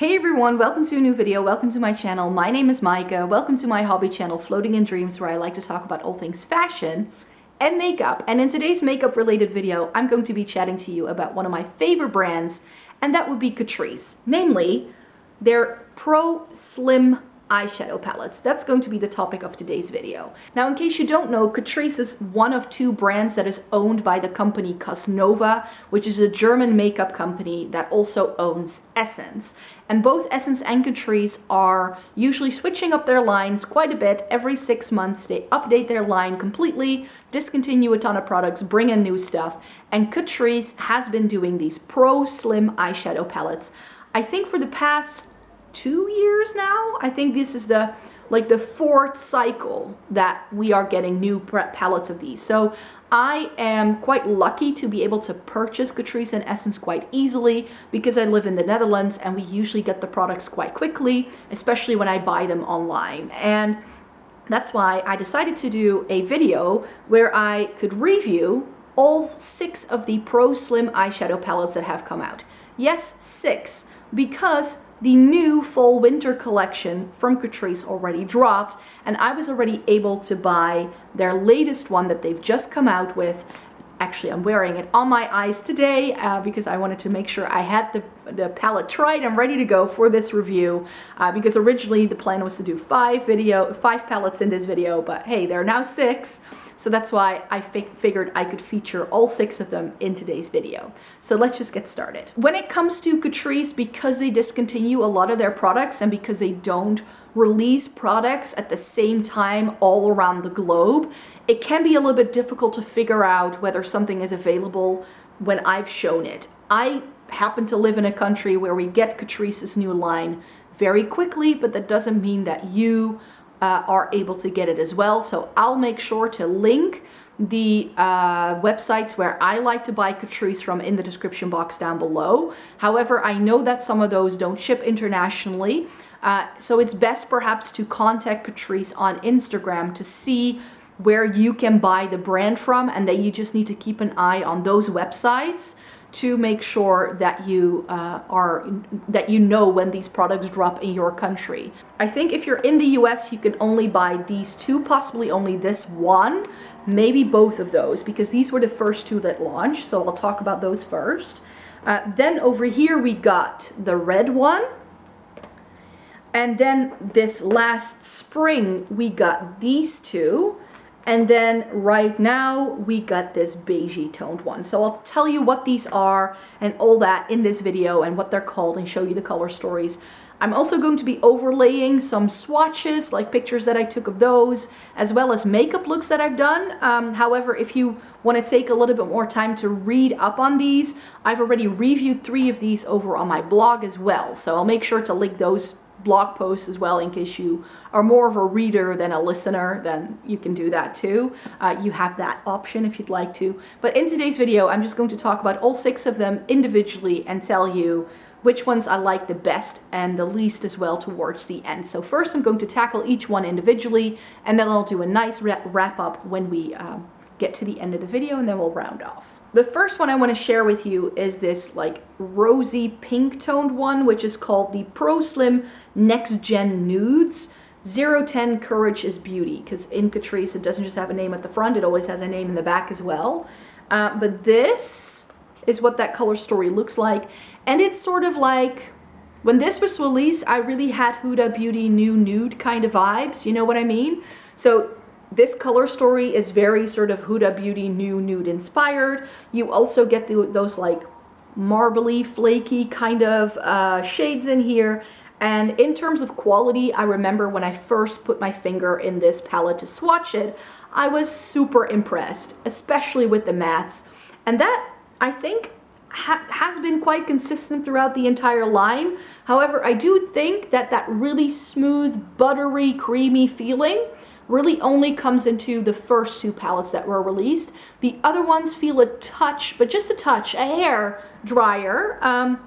Hey everyone, welcome to a new video, welcome to my channel. My name is Maika, welcome to my hobby channel Floating in Dreams, where I like to talk about all things fashion and makeup. And in today's makeup related video, I'm going to be chatting to you about one of my favorite brands, and that would be Catrice, namely their Pro Slim eyeshadow palettes. That's going to be the topic of today's video. Now, in case you don't know, Catrice is one of two brands that is owned by the company Cosnova, which is a German makeup company that also owns Essence. And both Essence and Catrice are usually switching up their lines quite a bit. Every 6 months, they update their line completely, discontinue a ton of products, bring in new stuff. And Catrice has been doing these Pro Slim eyeshadow palettes, I think for the past 2 years now. I think this is the fourth cycle that we are getting new palettes of these. So I am quite lucky to be able to purchase Catrice and Essence quite easily because I live in the Netherlands and we usually get the products quite quickly, especially when I buy them online. And that's why I decided to do a video where I could review all 6 of the Pro Slim eyeshadow palettes that have come out. Yes, 6, because the new fall winter collection from Catrice already dropped, and I was already able to buy their latest one that they've just come out with. Actually, I'm wearing it on my eyes today because I wanted to make sure I had the palette tried and ready to go for this review, because originally the plan was to do 5 palettes in this video, but hey, there are now 6. So that's why I figured I could feature all 6 of them in today's video. So let's just get started. When it comes to Catrice, because they discontinue a lot of their products and because they don't release products at the same time all around the globe, it can be a little bit difficult to figure out whether something is available when I've shown it. I happen to live in a country where we get Catrice's new line very quickly, but that doesn't mean that you are able to get it as well. So I'll make sure to link the websites where I like to buy Catrice from in the description box down below. However, I know that some of those don't ship internationally, so it's best perhaps to contact Catrice on Instagram to see where you can buy the brand from, and then you just need to keep an eye on those websites to make sure that you know when these products drop in your country. I think if you're in the US, you can only buy these 2, possibly only this one, maybe both of those, because these were the first 2 that launched, so I'll talk about those first. Then over here we got the red one, and then this last spring we got these 2. And then right now we got this beigey toned one. So I'll tell you what these are and all that in this video and what they're called and show you the color stories. I'm also going to be overlaying some swatches, like pictures that I took of those, as well as makeup looks that I've done. However, if you want to take a little bit more time to read up on these, I've already reviewed 3 of these over on my blog as well. So I'll make sure to link those blog posts as well, in case you are more of a reader than a listener. Then you can do that too. You have that option if you'd like to. But in today's video, I'm just going to talk about all 6 of them individually and tell you which ones I like the best and the least as well towards the end. So first I'm going to tackle each one individually, and then I'll do a nice wrap up when we get to the end of the video, and then we'll round off. The first one I want to share with you is this like rosy pink toned one, which is called the Pro Slim Next Gen Nudes 010 Courage is Beauty, because in Catrice it doesn't just have a name at the front, it always has a name in the back as well. But this is what that color story looks like, and it's sort of like, when this was released, I really had Huda Beauty New Nude kind of vibes, you know what I mean? So this color story is very sort of Huda Beauty New Nude inspired. You also get those like marbly, flaky kind of shades in here. And in terms of quality, I remember when I first put my finger in this palette to swatch it, I was super impressed, especially with the mattes. And that, I think, has been quite consistent throughout the entire line. However, I do think that that really smooth, buttery, creamy feeling really only comes into the first 2 palettes that were released. The other ones feel a touch, but just a touch, a hair drier,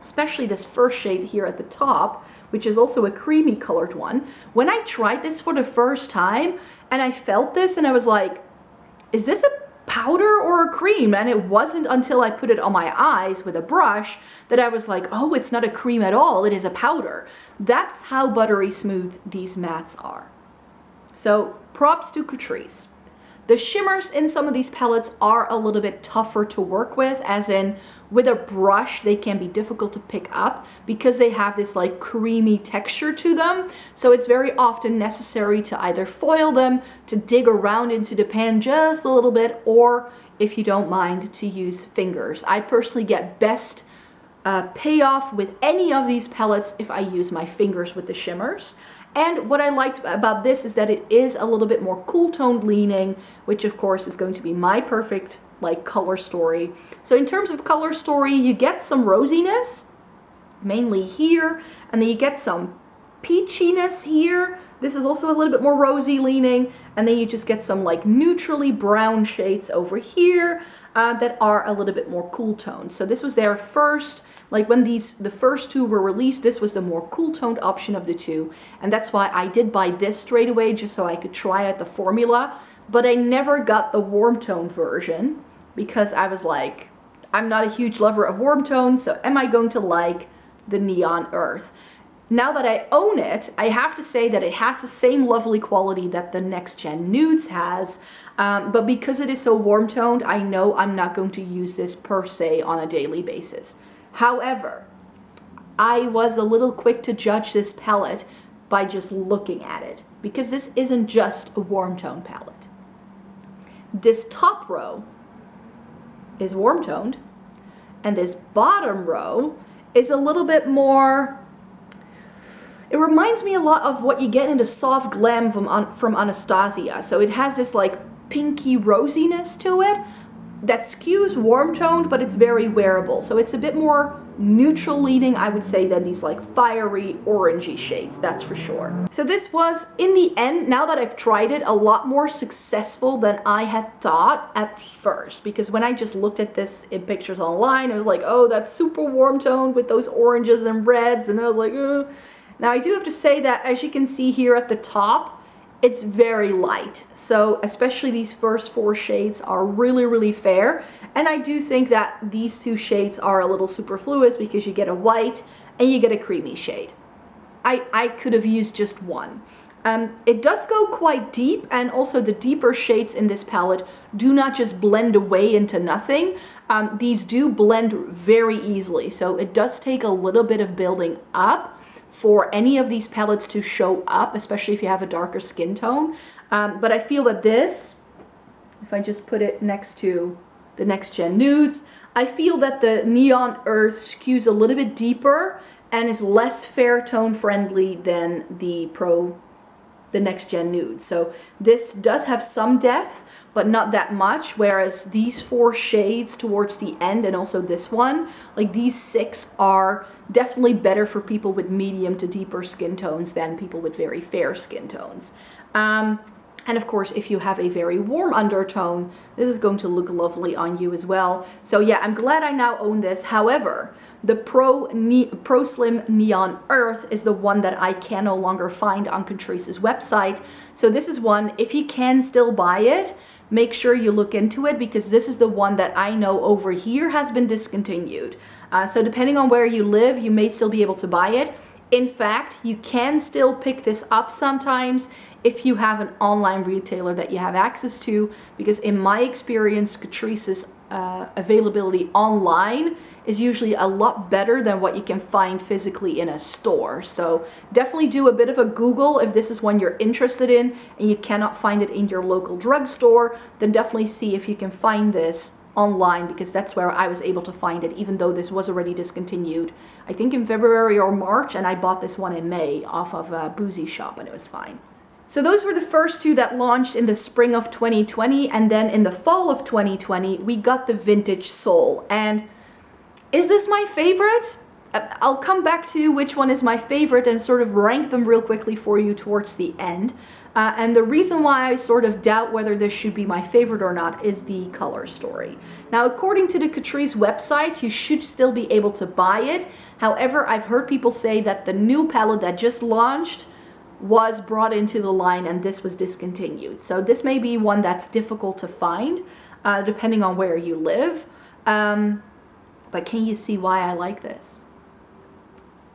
especially this first shade here at the top, which is also a creamy colored one. When I tried this for the first time and I felt this and I was like, is this a powder or a cream? And it wasn't until I put it on my eyes with a brush that I was like, oh, it's not a cream at all, it is a powder. That's how buttery smooth these mattes are. So props to Catrice. The shimmers in some of these palettes are a little bit tougher to work with, as in with a brush they can be difficult to pick up because they have this like creamy texture to them. So it's very often necessary to either foil them, to dig around into the pan just a little bit, or if you don't mind, to use fingers. I personally get best payoff with any of these palettes if I use my fingers with the shimmers. And what I liked about this is that it is a little bit more cool toned leaning, which of course is going to be my perfect like color story. So in terms of color story, you get some rosiness, mainly here, and then you get some peachiness here. This is also a little bit more rosy leaning, and then you just get some like neutrally brown shades over here that are a little bit more cool toned. So this was their first, like when the first two were released, this was the more cool toned option of the two. And that's why I did buy this straight away, just so I could try out the formula. But I never got the warm tone version because I was like, I'm not a huge lover of warm tones, so am I going to like the Neon Earth? Now that I own it, I have to say that it has the same lovely quality that the Next Gen Nudes has, but because it is so warm toned, I know I'm not going to use this per se on a daily basis. However, I was a little quick to judge this palette by just looking at it, because this isn't just a warm tone palette. This top row is warm toned, and this bottom row is a little bit more, it reminds me a lot of what you get in the soft glam from Anastasia. So it has this like pinky rosiness to it that skews warm toned, but it's very wearable. So it's a bit more neutral leaning, I would say, than these like fiery orangey shades, that's for sure. So this was, in the end, now that I've tried it, a lot more successful than I had thought at first, because when I just looked at this in pictures online, I was like, oh, that's super warm toned with those oranges and reds, and I was like, ugh. Now I do have to say that, as you can see here at the top, it's very light. So especially these first four shades are really, really fair. And I do think that these two shades are a little superfluous because you get a white and you get a creamy shade. I could have used just one. It does go quite deep, and also the deeper shades in this palette do not just blend away into nothing. These do blend very easily, so it does take a little bit of building up for any of these palettes to show up, especially if you have a darker skin tone. But I feel that this, if I just put it next to the Next Gen Nudes, I feel that the Neon Earth skews a little bit deeper and is less fair tone friendly than the Next Gen Nude. So this does have some depth, but not that much, whereas these four shades towards the end, and also this one, like these six, are definitely better for people with medium to deeper skin tones than people with very fair skin tones. And of course, if you have a very warm undertone, this is going to look lovely on you as well. So yeah, I'm glad I now own this. However, the Pro Slim Neon Earth is the one that I can no longer find on Catrice's website. So this is one, if you can still buy it, make sure you look into it, because this is the one that I know over here has been discontinued. So depending on where you live, you may still be able to buy it. In fact, you can still pick this up sometimes if you have an online retailer that you have access to, because in my experience, Catrice's availability online is usually a lot better than what you can find physically in a store. So definitely do a bit of a Google if this is one you're interested in and you cannot find it in your local drugstore. Then definitely see if you can find this online, because that's where I was able to find it, even though this was already discontinued, I think in February or March, and I bought this one in May off of a Boozy Shop, and it was fine. So those were the first two that launched in the spring of 2020, and then in the fall of 2020 we got the Vintage Soul. And is this my favorite? I'll come back to which one is my favorite and sort of rank them real quickly for you towards the end. And the reason why I sort of doubt whether this should be my favorite or not is the color story. Now, according to the Catrice website, you should still be able to buy it. However, I've heard people say that the new palette that just launched was brought into the line and this was discontinued. So this may be one that's difficult to find. depending on where you live. But can you see why I like this?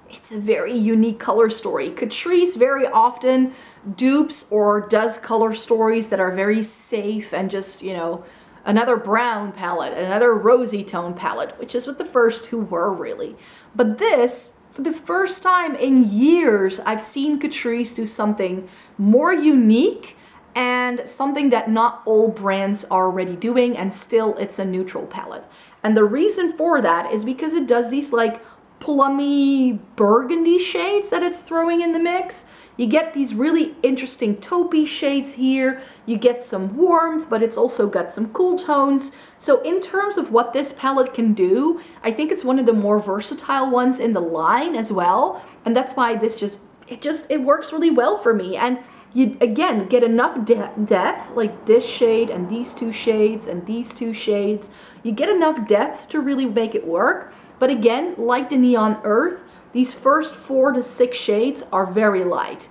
It's a very unique color story. Catrice very often dupes or does color stories that are very safe and just, you know, another brown palette, another rosy tone palette, which is what the first two were really. But this, for the first time in years, I've seen Catrice do something more unique and something that not all brands are already doing, and still it's a neutral palette. And the reason for that is because it does these like plummy burgundy shades that it's throwing in the mix. You get these really interesting taupey shades here. You get some warmth, but it's also got some cool tones. So in terms of what this palette can do, I think it's one of the more versatile ones in the line as well. And that's why this it works really well for me. And you, again, get enough depth, like this shade and these two shades and these two shades. You get enough depth to really make it work. But again, like the Neon Earth, these first 4 to 6 shades are very light.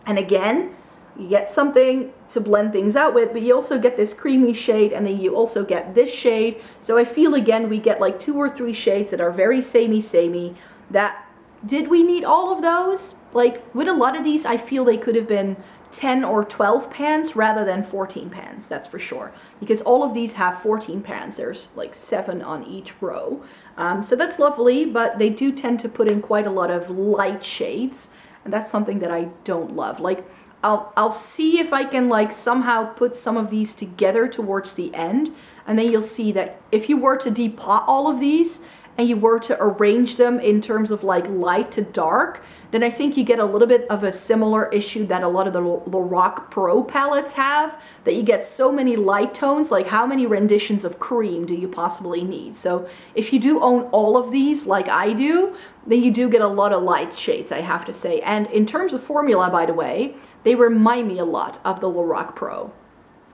And again, you get something to blend things out with, but you also get this creamy shade, and then you also get this shade. So I feel, again, we get like 2 or 3 shades that are very samey. That, did we need all of those? Like, with a lot of these, I feel they could have been 10 or 12 pans rather than 14 pans, that's for sure. Because all of these have 14 pans. There's like 7 on each row. So that's lovely, but they do tend to put in quite a lot of light shades. And that's something that I don't love. Like, I'll see if I can like somehow put some of these together towards the end. And then you'll see that if you were to depot all of these and you were to arrange them in terms of like light to dark, then I think you get a little bit of a similar issue that a lot of the Lorac Pro palettes have, that you get so many light tones. Like, how many renditions of cream do you possibly need? So if you do own all of these like I do, then you do get a lot of light shades, I have to say. And in terms of formula, by the way, they remind me a lot of the Lorac Pro.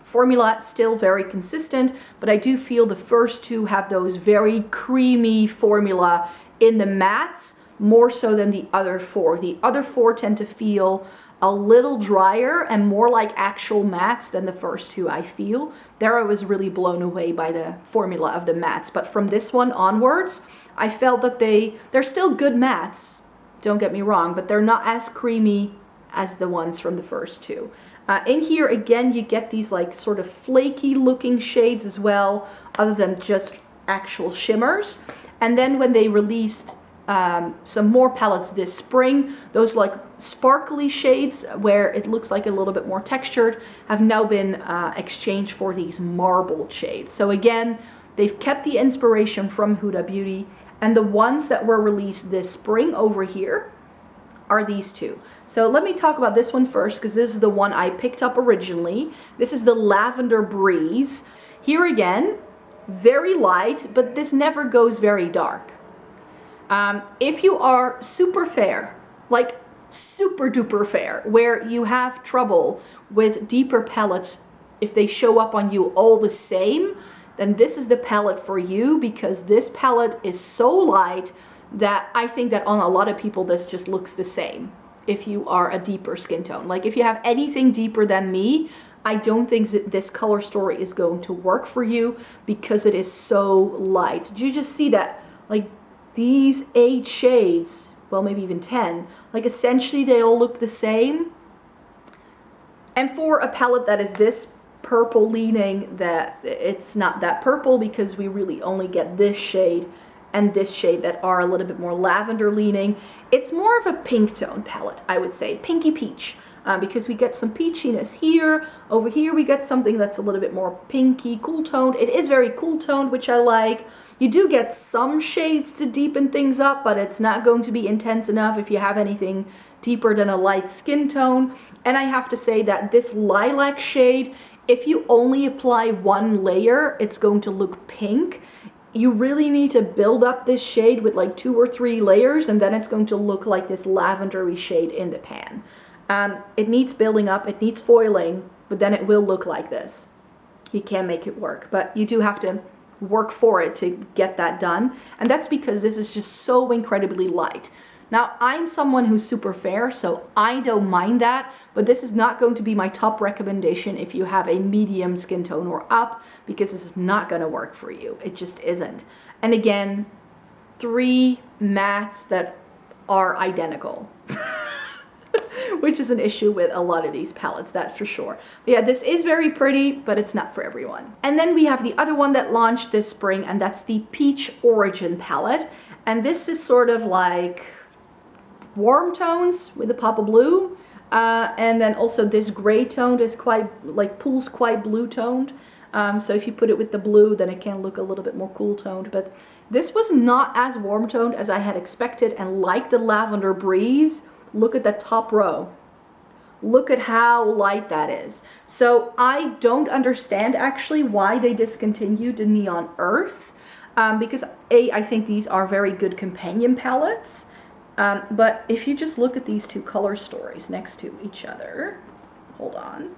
Formula still very consistent, but I do feel the first two have those very creamy formula in the mattes, more so than the other 4. The other 4 tend to feel a little drier and more like actual mattes than the first two, I feel. There I was really blown away by the formula of the mattes, but from this one onwards, I felt that they're still good mattes, don't get me wrong, but they're not as creamy as the ones from the first two. In here, again, you get these like sort of flaky looking shades as well, other than just actual shimmers. And then when they released some more palettes this spring, those like sparkly shades where it looks like a little bit more textured have now been exchanged for these marble shades. So again, they've kept the inspiration from Huda Beauty, and the ones that were released this spring over here are these two. So let me talk about this one first, because this is the one I picked up originally. This is the Lavender Breeze. Here again, very light, but this never goes very dark. If you are super fair, like super duper fair, where you have trouble with deeper palettes, if they show up on you all the same, then this is the palette for you, because this palette is so light that I think that on a lot of people this just looks the same if you are a deeper skin tone. Like, if you have anything deeper than me, I don't think that this color story is going to work for you, because it is so light. Did you just see that? Like, these 8 shades, well, maybe even 10, like essentially they all look the same. And for a palette that is this purple leaning, that it's not that purple, because we really only get this shade and this shade that are a little bit more lavender leaning. It's more of a pink tone palette, I would say, pinky peach, because we get some peachiness here. Over here we get something that's a little bit more pinky, cool toned. It is very cool toned, which I like. You do get some shades to deepen things up, but it's not going to be intense enough if you have anything deeper than a light skin tone. And I have to say that this lilac shade, if you only apply one layer, it's going to look pink. You really need to build up this shade with like 2 or 3 layers, and then it's going to look like this lavendery shade in the pan. It needs building up, it needs foiling, but then it will look like this. You can make it work, but you do have to work for it to get that done. And that's because this is just so incredibly light. Now, I'm someone who's super fair, so I don't mind that, but this is not going to be my top recommendation if you have a medium skin tone or up, because this is not going to work for you. It just isn't. And again, 3 mattes that are identical. Which is an issue with a lot of these palettes, that's for sure. But yeah, this is very pretty, but it's not for everyone. And then we have the other one that launched this spring, and that's the Peach Origin palette. And this is sort of like warm tones with a pop of blue. And then also this gray tone is quite, like, pool's quite blue toned. So if you put it with the blue, then it can look a little bit more cool toned. But this was not as warm toned as I had expected, and like the Lavender Breeze, look at the top row. Look at how light that is. So I don't understand actually why they discontinued the Neon Earth. Because I think these are very good companion palettes. But if you just look at these 2 color stories next to each other, hold on.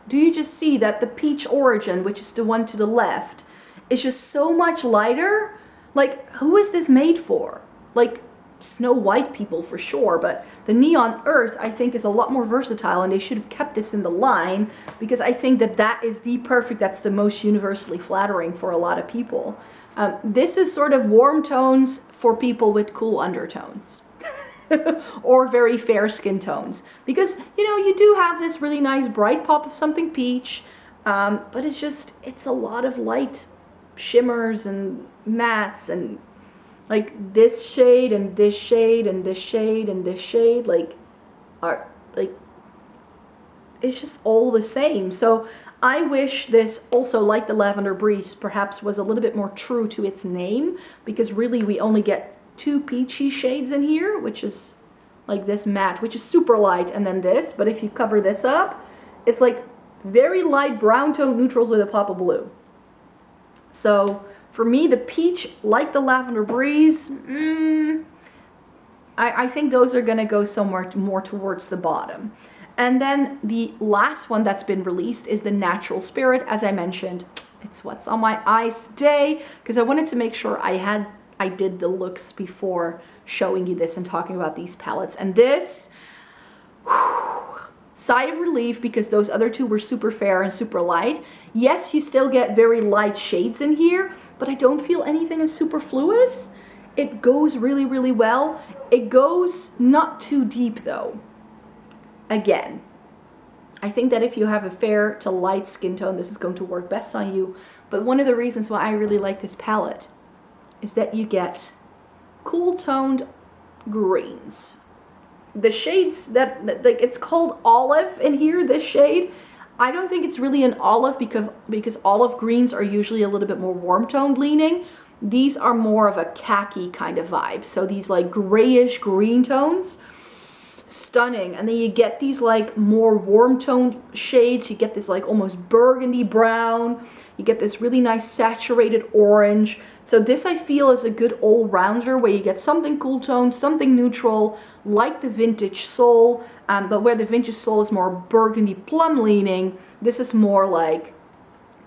Do you just see that the Peach Origin, which is the one to the left, is just so much lighter? Like, who is this made for? Like, Snow White people for sure, but the Neon Earth I think is a lot more versatile, and they should have kept this in the line, because I think that that is the perfect, that's the most universally flattering for a lot of people. This is sort of warm tones for people with cool undertones. Or very fair skin tones, because you know, you do have this really nice bright pop of something peach, but it's a lot of light shimmers and mattes, and like this shade and this shade and this shade and this shade, it's just all the same. So I wish this also, like the Lavender Breeze, perhaps was a little bit more true to its name, because really we only get 2 peachy shades in here, which is like this matte, which is super light, and then this. But if you cover this up, it's like very light brown tone neutrals with a pop of blue. So for me, the peach, like the Lavender Breeze, I think those are gonna go somewhere more towards the bottom. And then the last one that's been released is the Natural Spirit. As I mentioned, it's what's on my eyes today, because I wanted to make sure I did the looks before showing you this and talking about these palettes. And this, whew, sigh of relief, because those other 2 were super fair and super light. Yes, you still get very light shades in here, but I don't feel anything is superfluous. It goes really, really well. It goes not too deep though. Again, I think that if you have a fair to light skin tone, this is going to work best on you. But one of the reasons why I really like this palette is that you get cool toned greens. The shades that, like, it's called olive in here, this shade. I don't think it's really an olive, because olive greens are usually a little bit more warm toned leaning. These are more of a khaki kind of vibe. So these like grayish green tones, stunning. And then you get these like more warm toned shades. You get this like almost burgundy brown. You get this really nice saturated orange. So this I feel is a good all-rounder, where you get something cool toned, something neutral, like the Vintage Soul, but where the Vintage Soul is more burgundy plum leaning, this is more like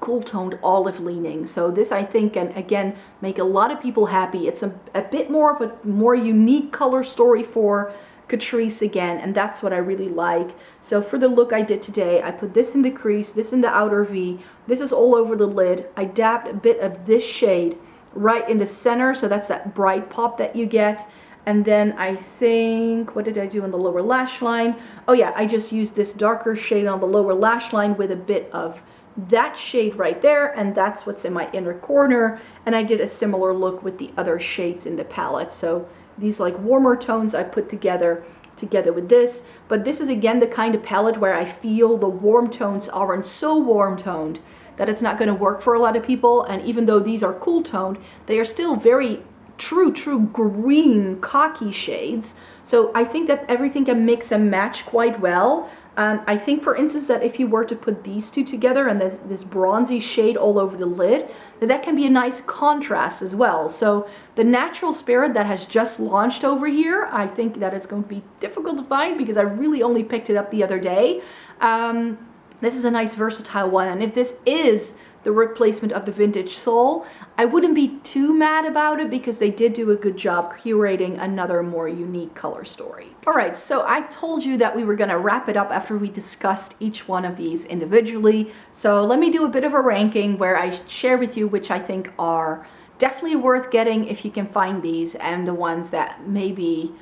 cool toned olive leaning. So this I think can again make a lot of people happy. It's a bit more of a more unique color story for Catrice again, and that's what I really like. So for the look I did today, I put this in the crease, this in the outer V, this is all over the lid. I dabbed a bit of this shade right in the center, so that's that bright pop that you get. And then I think, what did I do on the lower lash line? Oh yeah, I just used this darker shade on the lower lash line with a bit of that shade right there, and that's what's in my inner corner. And I did a similar look with the other shades in the palette. So these like warmer tones I put together with this. But this is again the kind of palette where I feel the warm tones aren't so warm toned that it's not going to work for a lot of people. And even though these are cool toned, they are still very true green cocky shades. So I think that everything can mix and match quite well. I think, for instance, that if you were to put these 2 together and this bronzy shade all over the lid, that can be a nice contrast as well. So the Natural Spirit that has just launched over here, I think that it's going to be difficult to find, because I really only picked it up the other day. This is a nice versatile one, and if this is the replacement of the Vintage Soul, I wouldn't be too mad about it because they did do a good job curating another more unique color story. All right, so I told you that we were gonna wrap it up after we discussed each one of these individually. So let me do a bit of a ranking where I share with you which I think are definitely worth getting if you can find these, and the ones that maybe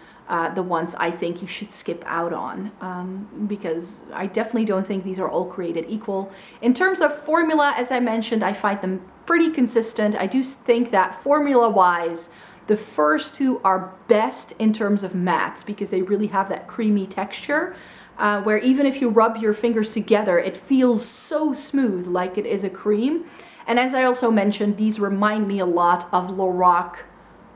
the ones I think you should skip out on, because I definitely don't think these are all created equal. In terms of formula, as I mentioned, I find them pretty consistent. I do think that formula-wise, the first two are best in terms of mattes because they really have that creamy texture, where even if you rub your fingers together, it feels so smooth, like it is a cream. And as I also mentioned, these remind me a lot of Lorac,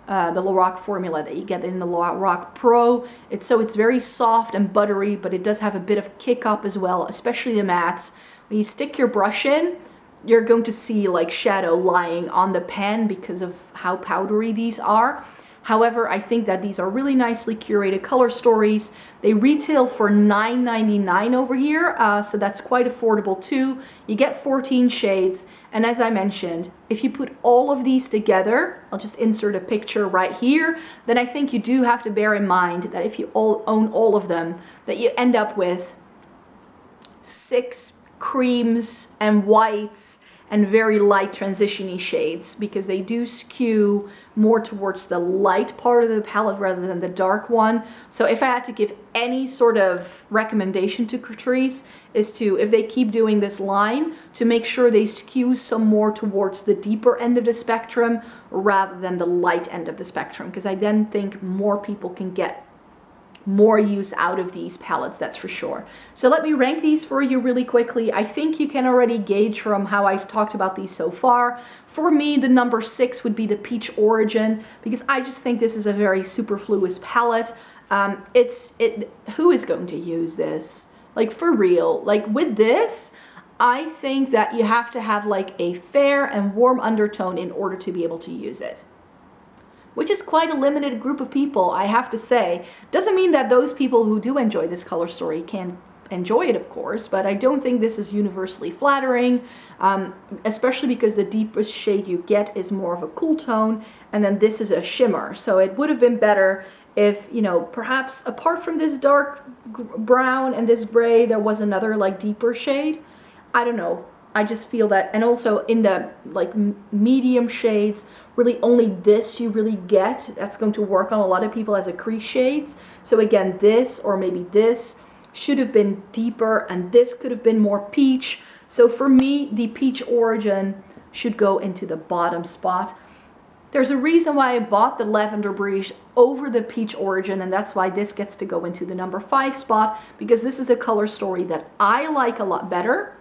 the Lorac formula that you get in the Lorac Pro. It's very soft and buttery, but it does have a bit of kick up as well, especially the mattes. When you stick your brush in, you're going to see like shadow lying on the pan because of how powdery these are. However, I think that these are really nicely curated color stories. They retail for $9.99 over here, so that's quite affordable too. You get 14 shades, and as I mentioned, if you put all of these together, I'll just insert a picture right here, then I think you do have to bear in mind that if you own all of them, that you end up with 6 creams and whites and very light transition-y shades, because they do skew more towards the light part of the palette rather than the dark one. So if I had to give any sort of recommendation to Catrice, is to, if they keep doing this line, to make sure they skew some more towards the deeper end of the spectrum rather than the light end of the spectrum, because I then think more people can get more use out of these palettes, that's for sure. So let me rank these for you really quickly. I think you can already gauge from how I've talked about these so far. For me, the number 6 would be the Peach Origin, because I just think this is a very superfluous palette. Who is going to use this? Like, for real, like with this, I think that you have to have like a fair and warm undertone in order to be able to use it, which is quite a limited group of people, I have to say. Doesn't mean that those people who do enjoy this color story can enjoy it, of course, but I don't think this is universally flattering, especially because the deepest shade you get is more of a cool tone, and then this is a shimmer. So it would have been better if, you know, perhaps apart from this dark brown and this gray, there was another like deeper shade. I don't know. I just feel that, and also in the like medium shades, really only this you really get. That's going to work on a lot of people as a crease shades. So again, this or maybe this should have been deeper, and this could have been more peach. So for me, the Peach Origin should go into the bottom spot. There's a reason why I bought the Lavender Breeze over the Peach Origin, and that's why this gets to go into the number 5 spot, because this is a color story that I like a lot better.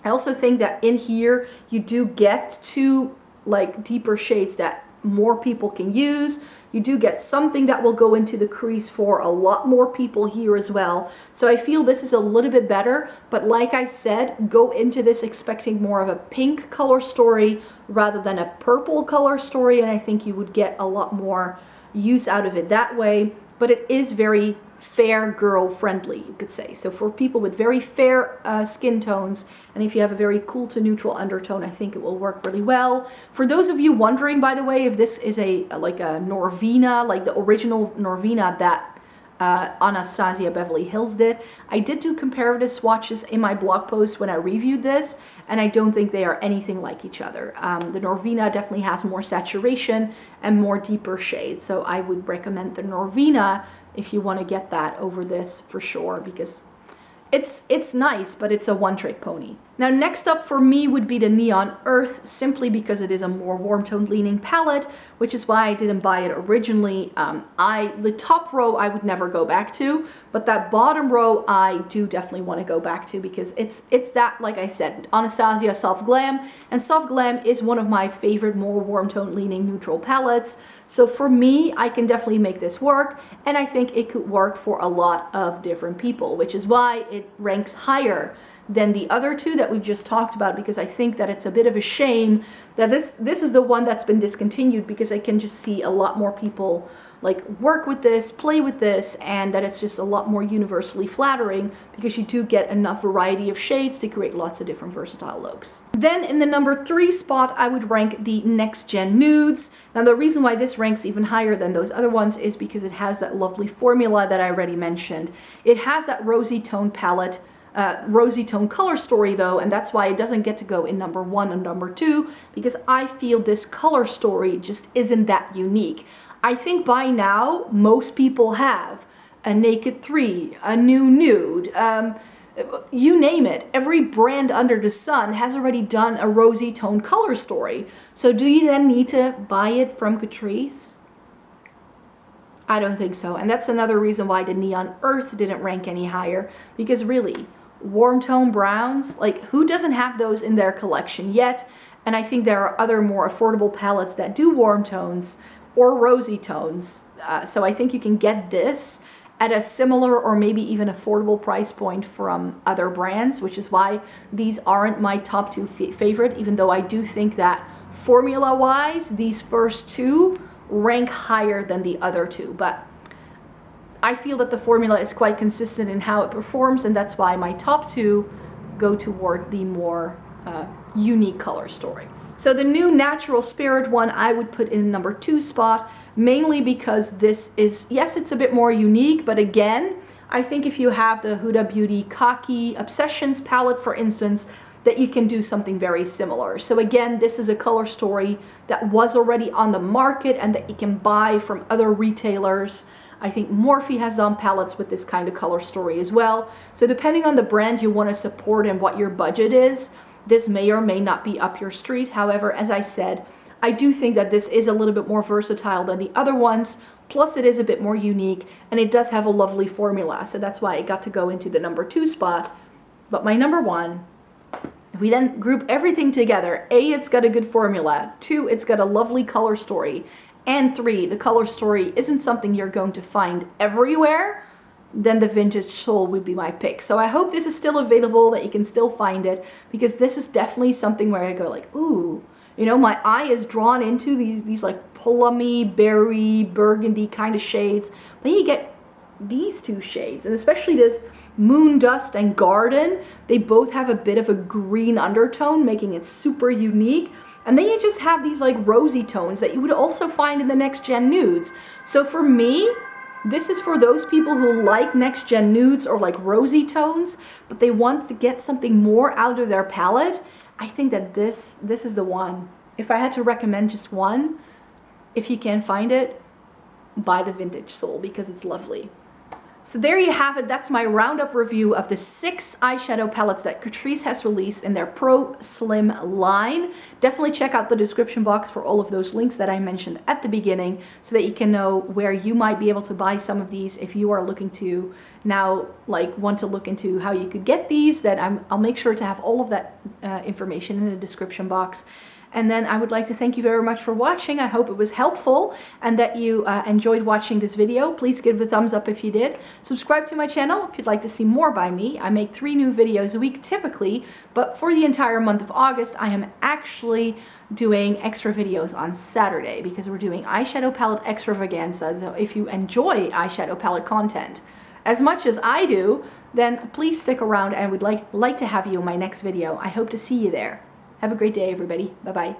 I also think that in here you do get 2 like deeper shades that more people can use. You do get something that will go into the crease for a lot more people here as well. So I feel this is a little bit better, but like I said, go into this expecting more of a pink color story rather than a purple color story, and I think you would get a lot more use out of it that way. But it is very fair girl friendly, you could say. So for people with very fair skin tones, and if you have a very cool to neutral undertone, I think it will work really well. For those of you wondering, by the way, if this is like a Norvina, like the original Norvina that Anastasia Beverly Hills did, I did do comparative swatches in my blog post when I reviewed this, and I don't think they are anything like each other. The Norvina definitely has more saturation and more deeper shades, so I would recommend the Norvina if you want to get that over this for sure, because it's nice, but it's a one-trick pony. Now next up for me would be the Neon Earth, simply because it is a more warm toned leaning palette, which is why I didn't buy it originally. The top row I would never go back to, but that bottom row I do definitely want to go back to, because it's that, like I said, Anastasia Soft Glam, and Soft Glam is one of my favorite more warm toned leaning neutral palettes. So for me, I can definitely make this work, and I think it could work for a lot of different people, which is why it ranks higher than the other two that we've just talked about, because I think that it's a bit of a shame that this is the one that's been discontinued, because I can just see a lot more people like work with this, play with this, and that it's just a lot more universally flattering because you do get enough variety of shades to create lots of different versatile looks. Then in the number 3 spot, I would rank the Next Gen Nudes. Now the reason why this ranks even higher than those other ones is because it has that lovely formula that I already mentioned. It has that rosy tone palette, rosy tone color story though, and that's why it doesn't get to go in number 1 and number 2, because I feel this color story just isn't that unique. I think by now most people have a Naked 3, a new nude, you name it. Every brand under the sun has already done a rosy tone color story. So do you then need to buy it from Catrice? I don't think so. And that's another reason why the Neon Earth didn't rank any higher, because really, warm tone browns, like who doesn't have those in their collection yet? And I think there are other more affordable palettes that do warm tones or rosy tones. So I think you can get this at a similar or maybe even affordable price point from other brands, which is why these aren't my top 2 favorite, even though I do think that formula-wise, these first 2 rank higher than the other 2. But I feel that the formula is quite consistent in how it performs, and that's why my top 2 go toward the more unique color stories. So the new Natural Spirit one I would put in number 2 spot, mainly because this is, yes, it's a bit more unique, but again, I think if you have the Huda Beauty Khaki Obsessions palette, for instance, that you can do something very similar. So again, this is a color story that was already on the market and that you can buy from other retailers. I think Morphe has done palettes with this kind of color story as well. So depending on the brand you want to support and what your budget is, this may or may not be up your street. However, as I said, I do think that this is a little bit more versatile than the other ones, plus it is a bit more unique, and it does have a lovely formula, so that's why it got to go into the number 2 spot. But my number 1, if we then group everything together, A, it's got a good formula, 2, it's got a lovely color story, and 3, the color story isn't something you're going to find everywhere, then the Vintage Soul would be my pick. So I hope this is still available, that you can still find it, because this is definitely something where I go like, ooh, you know, my eye is drawn into these like plummy, berry, burgundy kind of shades. Then you get these 2 shades, and especially this Moon Dust and Garden, they both have a bit of a green undertone, making it super unique. And then you just have these like rosy tones that you would also find in the Next Gen Nudes. So for me, this is for those people who like Next Gen Nudes or like rosy tones, but they want to get something more out of their palette. I think that this is the one. If I had to recommend just one, if you can find it, buy the Vintage Soul because it's lovely. So there you have it. That's my roundup review of the 6 eyeshadow palettes that Catrice has released in their Pro Slim line. Definitely check out the description box for all of those links that I mentioned at the beginning so that you can know where you might be able to buy some of these if you are looking to now want to look into how you could get these. Then I'll make sure to have all of that information in the description box. And then I would like to thank you very much for watching. I hope it was helpful and that you enjoyed watching this video. Please give the thumbs up if you did. Subscribe to my channel if you'd like to see more by me. I make 3 new videos a week typically, but for the entire month of August, I am actually doing extra videos on Saturday because we're doing eyeshadow palette extravaganza. So if you enjoy eyeshadow palette content as much as I do, then please stick around and I would like to have you in my next video. I hope to see you there. Have a great day, everybody. Bye-bye.